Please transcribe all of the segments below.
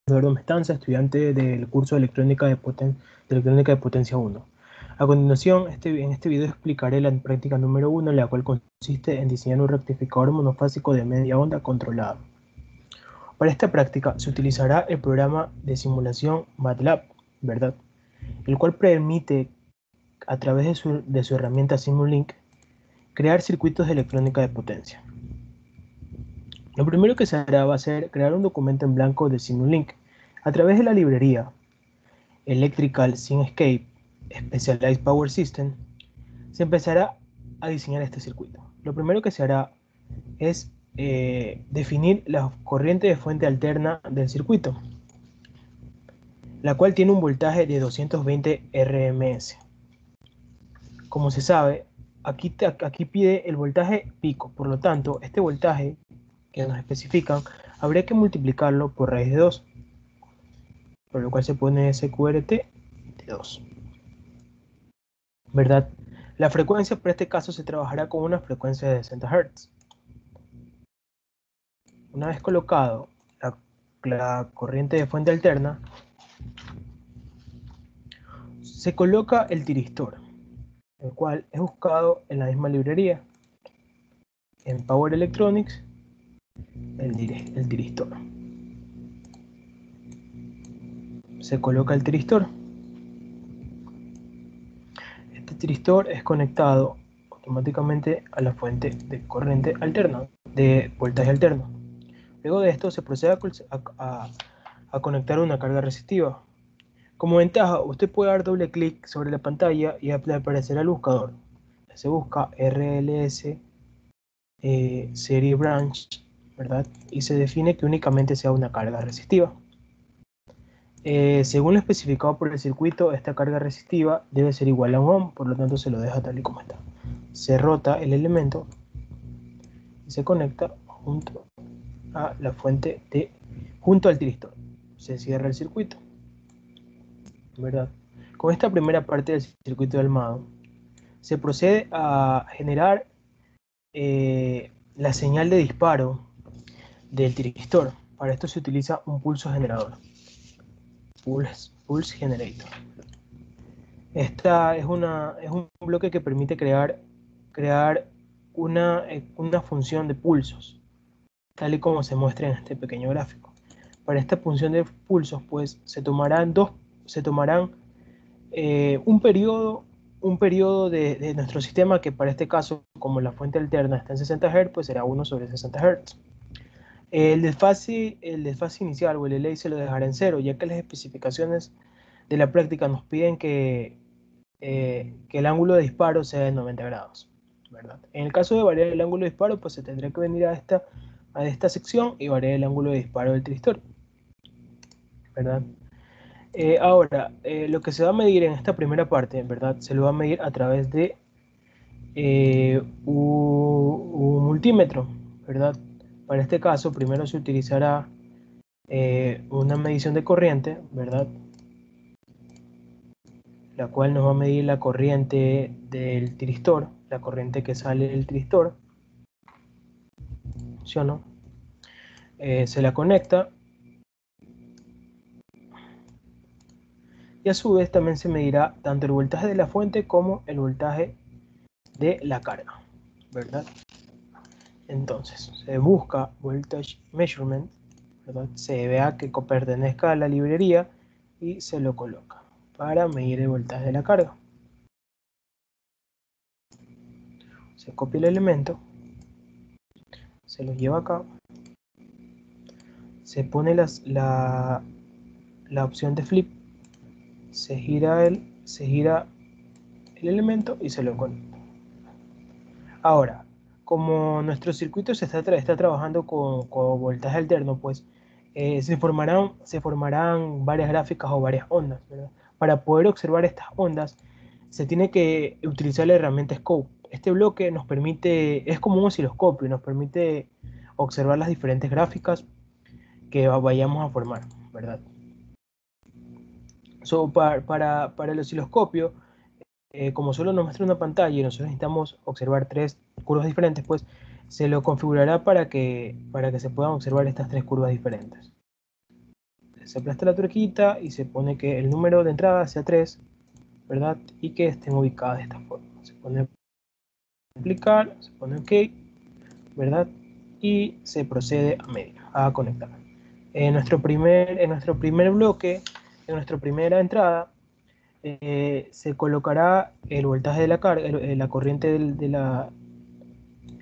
Eduardo Mestanza, estudiante del curso de Electrónica de Potencia 1. A continuación, en este video explicaré la práctica número 1, la cual consiste en diseñar un rectificador monofásico de media onda controlado. Para esta práctica se utilizará el programa de simulación MATLAB, ¿verdad? El cual permite, a través de su herramienta Simulink, crear circuitos de electrónica de potencia. Lo primero que se hará va a ser crear un documento en blanco de Simulink a través de la librería Electrical Simscape Specialized Power System. Se empezará a diseñar este circuito. Lo primero que se hará es definir la corriente de fuente alterna del circuito, la cual tiene un voltaje de 220 RMS. Como se sabe, aquí pide el voltaje pico, por lo tanto, este voltaje que nos especifican, habría que multiplicarlo por raíz de 2, por lo cual se pone SQRT de 2, ¿verdad? La frecuencia para este caso se trabajará con una frecuencia de 60 Hz. Una vez colocado la corriente de fuente alterna, se coloca el tiristor, el cual es buscado en la misma librería, en Power Electronics, el tiristor. Se coloca el tiristor. Este tiristor es conectado automáticamente a la fuente de corriente alterna, de voltaje alterno. Luego de esto se procede a conectar una carga resistiva. Como ventaja, usted puede dar doble clic sobre la pantalla y le aparecerá el buscador. Se busca RLS Serie Branch, ¿verdad? Y se define que únicamente sea una carga resistiva. Según lo especificado por el circuito, esta carga resistiva debe ser igual a 1 ohm, por lo tanto se lo deja tal y como está. Se rota el elemento y se conecta junto a la fuente junto al tiristor. Se cierra el circuito, ¿verdad? Con esta primera parte del circuito de armado, se procede a generar la señal de disparo del tiristor. Para esto se utiliza un pulso generador, pulse generator. Esta es un bloque que permite crear una función de pulsos, tal y como se muestra en este pequeño gráfico. Para esta función de pulsos, pues se tomarán un periodo de nuestro sistema, que para este caso, como la fuente alterna está en 60 Hz, pues será 1 sobre 60 Hz. El desfase inicial o el delay se lo dejará en 0, ya que las especificaciones de la práctica nos piden que el ángulo de disparo sea de 90 grados, ¿verdad? En el caso de variar el ángulo de disparo, pues se tendrá que venir a esta sección y variar el ángulo de disparo del tiristor, ¿verdad? Ahora, lo que se va a medir en esta primera parte, ¿verdad? Se lo va a medir a través de un multímetro, ¿verdad? Para este caso, primero se utilizará una medición de corriente, ¿verdad? La cual nos va a medir la corriente del tiristor, la corriente que sale del tiristor, ¿sí o no? Se la conecta y a su vez también se medirá tanto el voltaje de la fuente como el voltaje de la carga, ¿verdad? Entonces, se busca Voltage Measurement, ¿verdad? Se vea que pertenezca a la librería y se lo coloca para medir el voltaje de la carga. Se copia el elemento, se lo lleva acá, se pone la opción de flip, se gira el elemento y se lo conecta. Ahora, como nuestro circuito está trabajando con voltaje alterno, pues se formarán varias gráficas o varias ondas, ¿verdad? Para poder observar estas ondas, se tiene que utilizar la herramienta Scope. Este bloque es como un osciloscopio y nos permite observar las diferentes gráficas que vayamos a formar, ¿verdad? Para el osciloscopio, como solo nos muestra una pantalla y nosotros necesitamos observar 3 curvas diferentes, pues se lo configurará para que se puedan observar estas 3 curvas diferentes. se aplasta la tuerquita y se pone que el número de entrada sea 3, ¿verdad? Y que estén ubicadas de esta forma. Se pone aplicar, se pone OK, ¿verdad? Y se procede a medir, a conectar. En nuestro primer bloque, en nuestra primera entrada, se colocará el voltaje de la carga, la corriente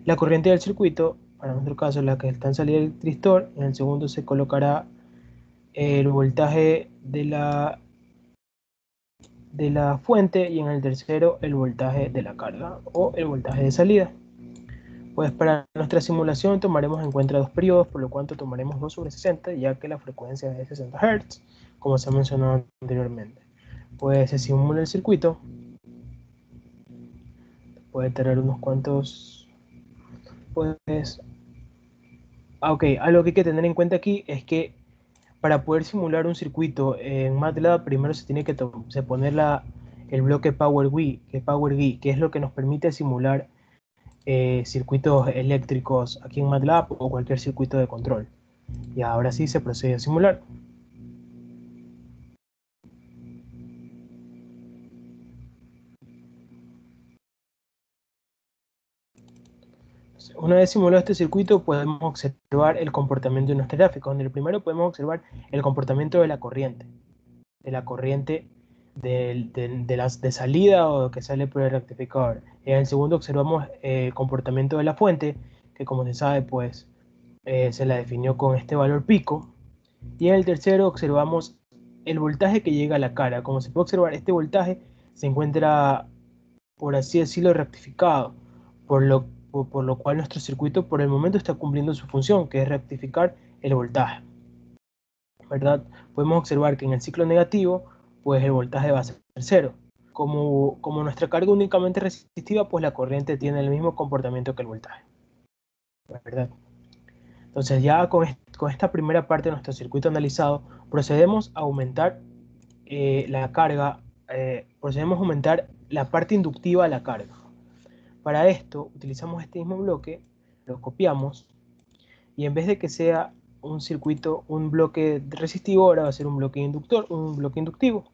la corriente del circuito, para nuestro caso la que está en salida del tristor. En el segundo se colocará el voltaje de la fuente, y en el tercero el voltaje de la carga o el voltaje de salida. Pues para nuestra simulación tomaremos en cuenta dos periodos, por lo cual tomaremos 2/60, ya que la frecuencia es de 60 Hz, como se ha mencionado anteriormente. Pues se simula el circuito, puede tener unos cuantos, pues, ok, algo que hay que tener en cuenta aquí es que para poder simular un circuito en MATLAB, primero se tiene que poner el bloque PowerGui, que es lo que nos permite simular circuitos eléctricos aquí en MATLAB o cualquier circuito de control. Y ahora sí se procede a simular. Una vez simulado este circuito, podemos observar el comportamiento de nuestra gráfica. En el primero podemos observar el comportamiento de la corriente de salida o que sale por el rectificador. En el segundo observamos el comportamiento de la fuente, que como se sabe, pues se la definió con este valor pico. Y en el tercero observamos el voltaje que llega a la cara. Como se puede observar, este voltaje se encuentra, por así decirlo, rectificado, por lo cual nuestro circuito por el momento está cumpliendo su función, que es rectificar el voltaje, ¿verdad? Podemos observar que en el ciclo negativo, pues el voltaje va a ser cero. Como nuestra carga únicamente resistiva, pues la corriente tiene el mismo comportamiento que el voltaje, ¿verdad? Entonces ya con esta primera parte de nuestro circuito analizado, procedemos a aumentar la carga, procedemos a aumentar la parte inductiva de la carga. Para esto utilizamos este mismo bloque, lo copiamos, y en vez de que sea un circuito, un bloque resistivo, ahora va a ser un bloque inductivo,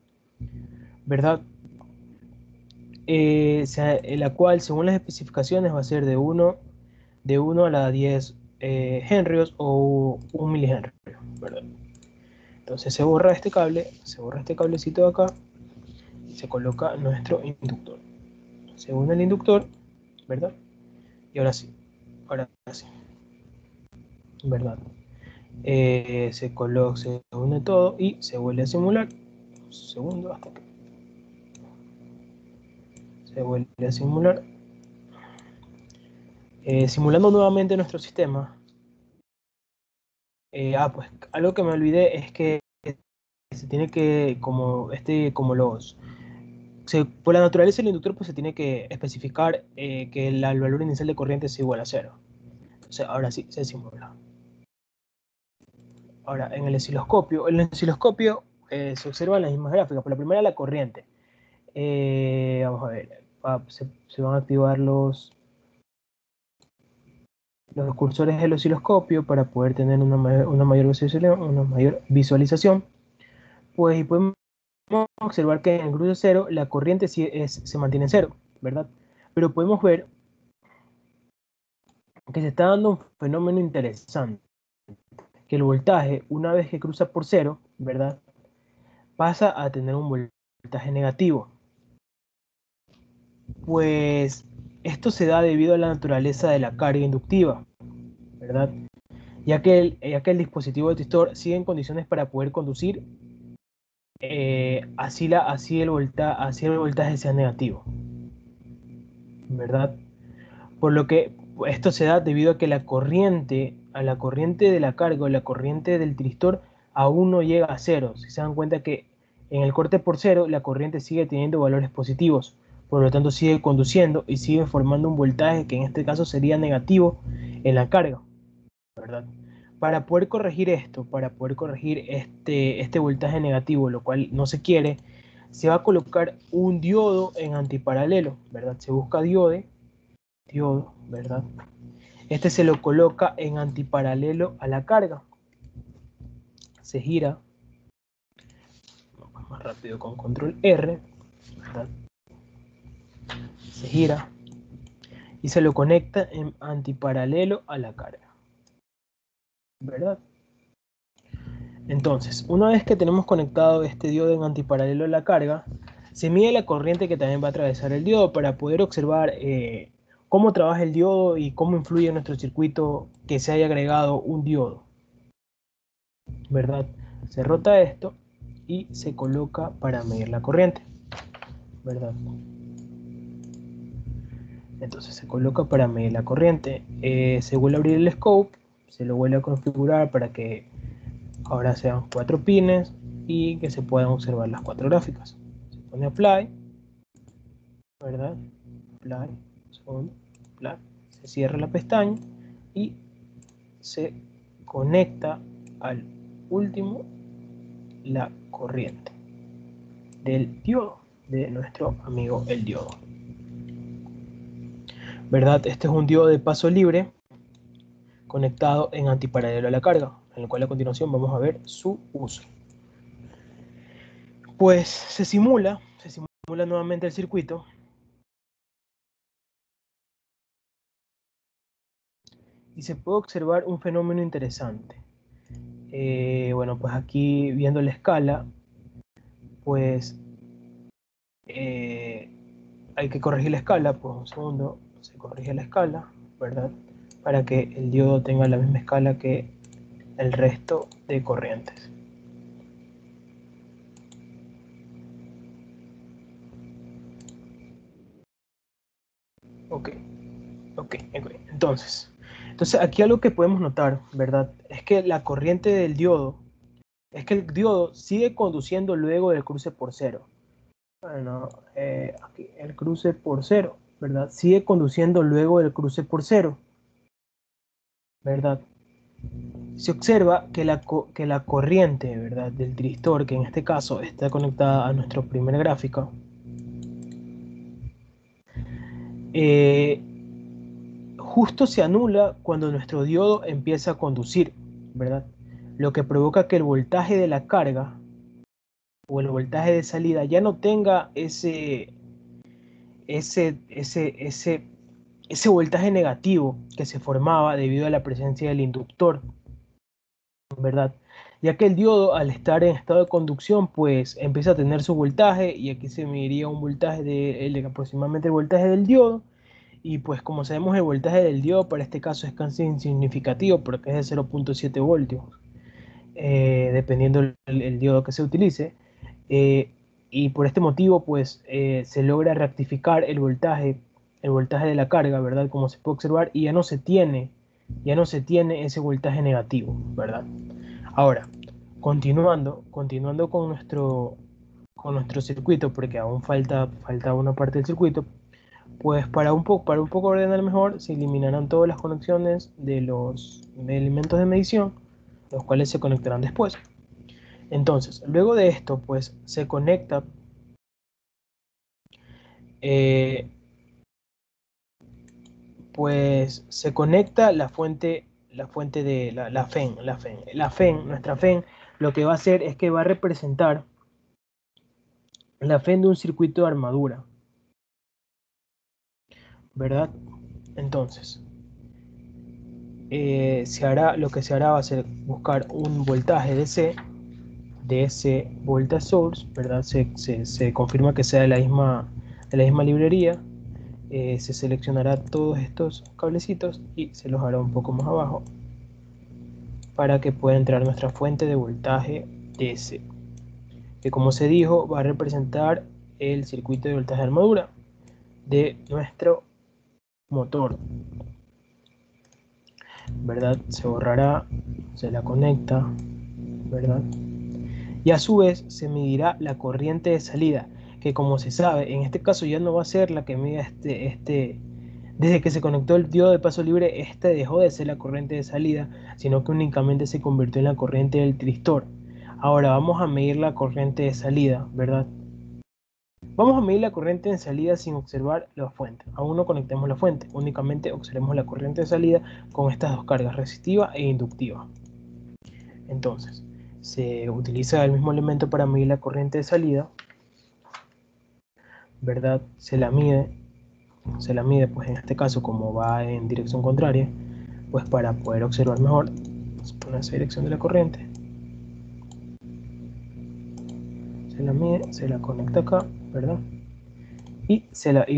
¿verdad? La cual, según las especificaciones, va a ser de 1 a la 10 henrios o 1 milihenrio, ¿verdad? Entonces se borra este cable, se borra este cablecito de acá, y se coloca nuestro inductor. Se une el inductor, ¿verdad? Y ahora sí, ¿verdad? Se une todo y se vuelve a simular. Un segundo hasta que se vuelve a simular. Simulando nuevamente nuestro sistema. Pues algo que me olvidé es que se tiene que, por la naturaleza del inductor, pues se tiene que especificar que el valor inicial de corriente es igual a 0. Entonces ahora sí se simula. Ahora en el osciloscopio, se observan las mismas gráficas. Por la primera, la corriente. Vamos a ver, se van a activar los cursores del osciloscopio para poder tener una mayor visualización. Pues y podemos observar que en el cruce cero la corriente se mantiene en cero, ¿verdad? Pero podemos ver que se está dando un fenómeno interesante, que el voltaje, una vez que cruza por cero, ¿verdad?, pasa a tener un voltaje negativo. Pues esto se da debido a la naturaleza de la carga inductiva, ¿verdad? Ya que el dispositivo de tristor sigue en condiciones para poder conducir, así el voltaje sea negativo, ¿verdad? Por lo que esto se da debido a que la corriente de la carga o la corriente del tristor aún no llega a cero. Si se dan cuenta que en el corte por cero la corriente sigue teniendo valores positivos, por lo tanto sigue conduciendo y sigue formando un voltaje que en este caso sería negativo en la carga, ¿verdad? Para poder corregir esto, para poder corregir este voltaje negativo, lo cual no se quiere, se va a colocar un diodo en antiparalelo, ¿verdad? Se busca diodo, ¿verdad? Este se lo coloca en antiparalelo a la carga. Se gira, más rápido con control R, ¿verdad? Se gira y se lo conecta en antiparalelo a la carga, ¿verdad? Entonces, una vez que tenemos conectado este diodo en antiparalelo a la carga, se mide la corriente que también va a atravesar el diodo para poder observar cómo trabaja el diodo y cómo influye en nuestro circuito que se haya agregado un diodo, ¿verdad? Se rota esto y se coloca para medir la corriente, ¿verdad? Entonces se coloca para medir la corriente. Se vuelve a abrir el scope, se lo vuelve a configurar para que ahora sean 4 pines y que se puedan observar las 4 gráficas. Se pone apply, ¿verdad? Apply, segundo, apply. Se cierra la pestaña y se conecta al último la corriente del diodo de nuestro amigo el diodo, ¿verdad? Este es un diodo de paso libre conectado en antiparalelo a la carga, en el cual a continuación vamos a ver su uso. Pues se simula nuevamente el circuito y se puede observar un fenómeno interesante. Bueno, pues aquí viendo la escala, pues hay que corregir la escala, pues un segundo, se corrige la escala, ¿verdad? Para que el diodo tenga la misma escala que el resto de corrientes. Ok. Entonces aquí algo que podemos notar, ¿verdad? Es que la corriente del diodo, es que el diodo sigue conduciendo luego del cruce por cero. Bueno, aquí el cruce por cero, ¿verdad? Sigue conduciendo luego del cruce por cero, ¿verdad? Se observa que la corriente, ¿verdad? Del tristor, que en este caso está conectada a nuestra primera gráfica, justo se anula cuando nuestro diodo empieza a conducir, ¿verdad? Lo que provoca que el voltaje de la carga o el voltaje de salida ya no tenga ese voltaje negativo que se formaba debido a la presencia del inductor, ¿verdad? Ya que el diodo, al estar en estado de conducción, pues empieza a tener su voltaje, y aquí se mediría un voltaje de aproximadamente el voltaje del diodo. Y pues como sabemos, el voltaje del diodo para este caso es casi insignificativo porque es de 0.7 voltios, dependiendo el diodo que se utilice. Eh, y por este motivo pues se logra rectificar el voltaje de la carga, ¿verdad? Como se puede observar, y ya no se tiene ese voltaje negativo, ¿verdad? Ahora, continuando con nuestro circuito, porque aún falta una parte del circuito. Pues para un poco ordenar mejor, se eliminarán todas las conexiones de los elementos de medición, los cuales se conectarán después. Entonces, luego de esto, pues se conecta eh, la fuente de la FEN. Nuestra FEN, lo que va a hacer es que va a representar la FEN de un circuito de armadura, ¿verdad? Entonces, lo que se hará va a ser buscar un voltaje DC de ese voltage source, ¿verdad? Se confirma que sea de la misma librería. Se seleccionará todos estos cablecitos y se los hará un poco más abajo para que pueda entrar nuestra fuente de voltaje DC, que como se dijo va a representar el circuito de voltaje de armadura de nuestro motor, ¿verdad? Se borrará, se la conecta, ¿verdad? Y a su vez se medirá la corriente de salida, que como se sabe, en este caso ya no va a ser la que mida desde que se conectó el diodo de paso libre, dejó de ser la corriente de salida, sino que únicamente se convirtió en la corriente del tristor. Ahora vamos a medir la corriente de salida, ¿verdad? Vamos a medir la corriente de salida sin observar la fuente. Aún no conectemos la fuente, únicamente observemos la corriente de salida con estas dos cargas, resistiva e inductiva. Entonces, se utiliza el mismo elemento para medir la corriente de salida, ¿verdad? Se la mide pues en este caso como va en dirección contraria, pues para poder observar mejor, vamos a poner esa dirección de la corriente, se la mide, se la conecta acá, ¿verdad? Y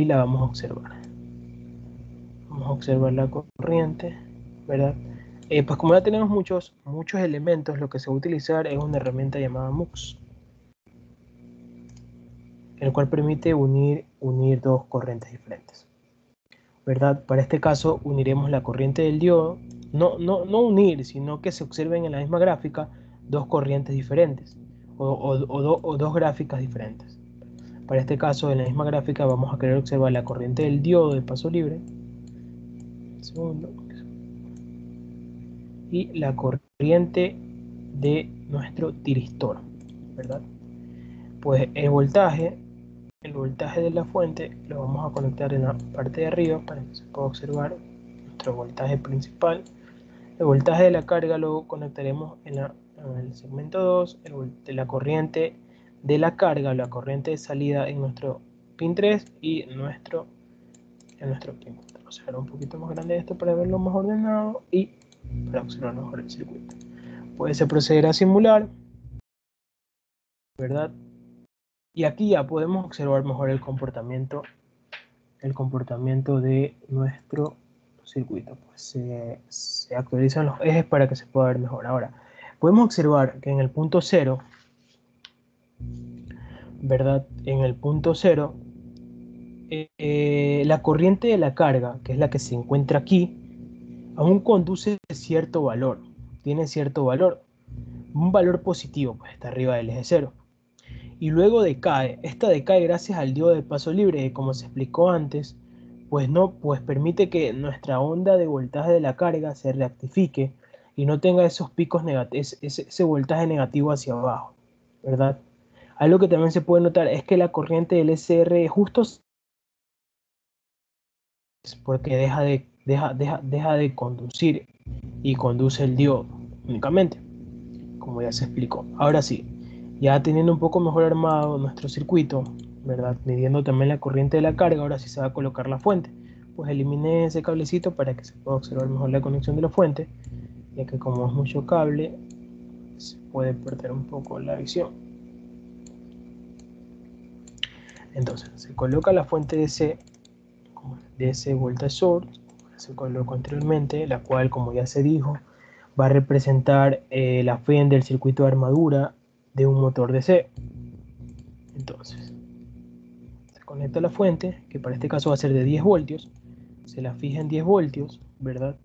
la vamos a observar. Vamos a observar la corriente, ¿verdad? Pues como ya tenemos muchos elementos, lo que se va a utilizar es una herramienta llamada MUX, el cual permite unir dos corrientes diferentes, ¿verdad? Para este caso uniremos la corriente del diodo, no unir, sino que se observen en la misma gráfica dos corrientes diferentes, o dos gráficas diferentes. Para este caso, en la misma gráfica vamos a querer observar la corriente del diodo de paso libre, segundo, y la corriente de nuestro tiristor, ¿verdad? Pues el voltaje de la fuente lo vamos a conectar en la parte de arriba para que se pueda observar nuestro voltaje principal. El voltaje de la carga lo conectaremos en el segmento 2, de la corriente de la carga, la corriente de salida en nuestro pin 3 y en nuestro pin 4. O sea, un poquito más grande esto para verlo más ordenado y para observar mejor el circuito. Pues se procederá a simular, ¿verdad? Y aquí ya podemos observar mejor el comportamiento de nuestro circuito. Pues se actualizan los ejes para que se pueda ver mejor. Ahora, podemos observar que en el punto 0, ¿verdad? En el punto 0, la corriente de la carga, que es la que se encuentra aquí, aún conduce cierto valor, tiene cierto valor, un valor positivo, pues está arriba del eje 0. Y luego decae, esta decae gracias al diodo de paso libre, que como se explicó antes, pues permite que nuestra onda de voltaje de la carga se rectifique y no tenga esos picos negativos, ese voltaje negativo hacia abajo, ¿verdad? Algo que también se puede notar es que la corriente del SR justo es porque deja de conducir y conduce el diodo únicamente, como ya se explicó. Ahora sí, ya teniendo un poco mejor armado nuestro circuito, ¿verdad? Midiendo también la corriente de la carga, ahora sí se va a colocar la fuente. Pues elimine ese cablecito para que se pueda observar mejor la conexión de la fuente, ya que como es mucho cable, se puede perder un poco la visión. Entonces, se coloca la fuente de ese voltage source, se colocó anteriormente, la cual, como ya se dijo, va a representar la FEN del circuito de armadura de un motor DC. Entonces, se conecta la fuente, que para este caso va a ser de 10 voltios, se la fija en 10 voltios, ¿verdad?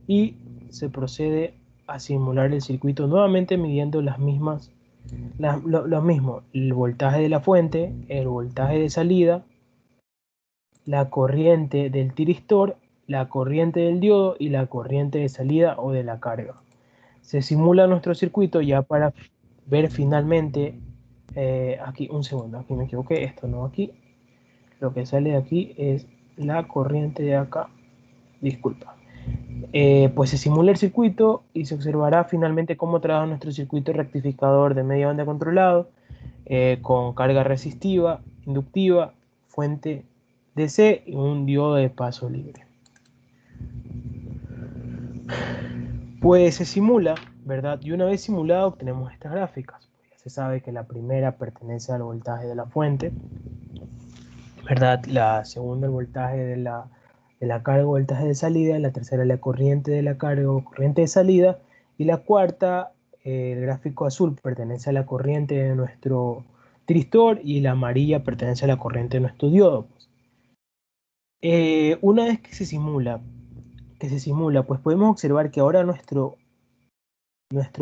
Y se procede a simular el circuito nuevamente midiendo lo mismo, el voltaje de la fuente, el voltaje de salida, la corriente del tiristor, la corriente del diodo y la corriente de salida o de la carga. Se simula nuestro circuito ya para ver finalmente, aquí un segundo, aquí me equivoqué, esto no aquí, lo que sale de aquí es la corriente de acá, disculpa. Pues se simula el circuito y se observará finalmente cómo trabaja nuestro circuito rectificador de media banda controlado, con carga resistiva, inductiva, fuente DC y un diodo de paso libre. Pues se simula, ¿verdad? Y una vez simulado obtenemos estas gráficas. Pues ya se sabe que la primera pertenece al voltaje de la fuente, ¿verdad? La segunda el voltaje de la carga o voltaje de salida, la tercera la corriente de la carga o corriente de salida, y la cuarta, el gráfico azul pertenece a la corriente de nuestro tristor y la amarilla pertenece a la corriente de nuestro diodo. Una vez que se simula, pues podemos observar que ahora nuestro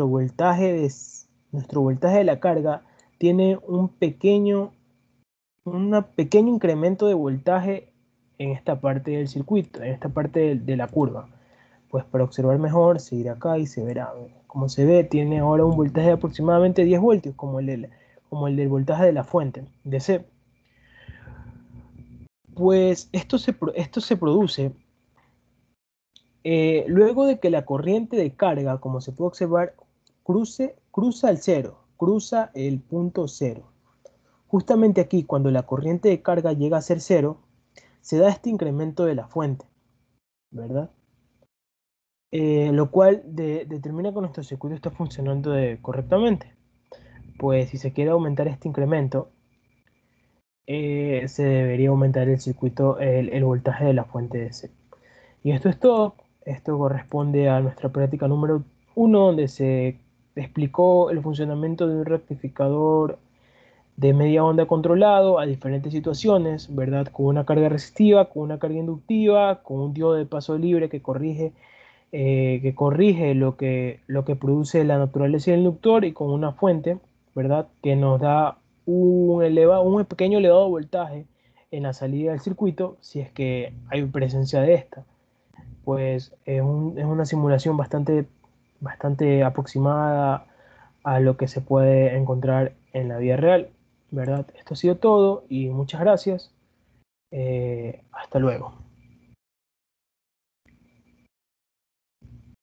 voltaje de la carga tiene un pequeño incremento de voltaje en esta parte del circuito, en esta parte de la curva. Pues para observar mejor, se irá acá y se verá. Como se ve, tiene ahora un voltaje de aproximadamente 10 voltios, como el del voltaje de la fuente DC. Pues esto se produce luego de que la corriente de carga, como se puede observar, cruza el cero, cruza el punto cero. Justamente aquí, cuando la corriente de carga llega a ser cero, se da este incremento de la fuente, ¿verdad? Lo cual determina que nuestro circuito está funcionando correctamente. Pues si se quiere aumentar este incremento, se debería aumentar el circuito, el voltaje de la fuente DC. Y esto es todo. Esto corresponde a nuestra práctica número 1, donde se explicó el funcionamiento de un rectificador de media onda controlado a diferentes situaciones, ¿verdad? Con una carga resistiva, con una carga inductiva, con un diodo de paso libre que corrige lo que produce la naturaleza del inductor, y con una fuente, ¿verdad? Que nos da un pequeño elevado voltaje en la salida del circuito si es que hay presencia de esta. Pues es una simulación bastante aproximada a lo que se puede encontrar en la vida real, ¿verdad? Esto ha sido todo y muchas gracias. Hasta luego.